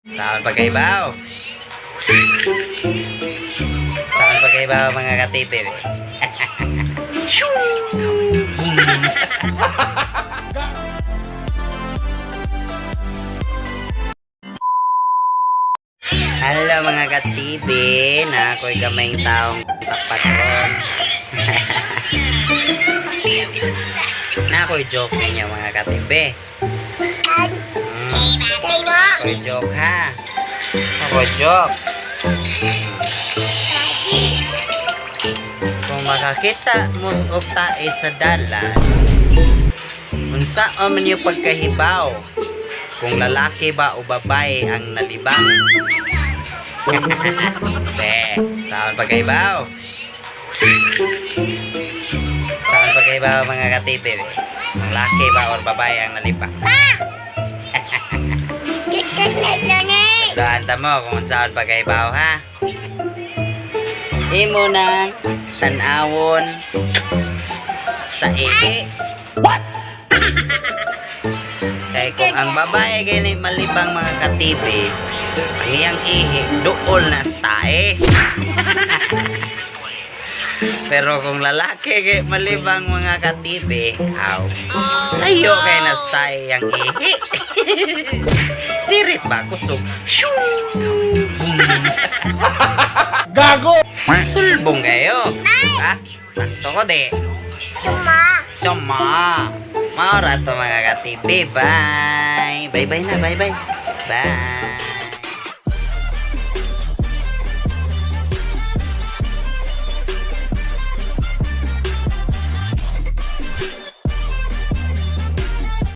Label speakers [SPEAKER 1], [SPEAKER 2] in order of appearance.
[SPEAKER 1] Saan pagkaibaw? Saan pagkaibaw mga katipid? Hello mga katibi, na ako'y gamayng taong patron. Na ako'y joke ninyo mga katibi. Ako'y joke ha. Ako'y joke. Kung makakita mo og tae sa dalan, unsa man yung pagkahibaw? Kung lalaki ba o babae ang nalibang? Saan pagkaibaw? Saan pagkaibaw mga katipid? Kung lalaki ba o babae ang nalibang? Tandaan mo kung saan pagkaibaw ha. Imo na tanawon sa ihi. What? Kaya kung ang babae gani malibang mga katibi, ang iyang ihi dool na sa tae. Pero kung lalaki kay malibang mga katibi, layo kay na sa tae ang ihi. Sirit ba kusog?
[SPEAKER 2] Gago!
[SPEAKER 1] Sulbong kayo. Ha? Sakto ko de. Suma. Maura to mga katibi. Bye. Bye-bye na. Bye-bye. Bye.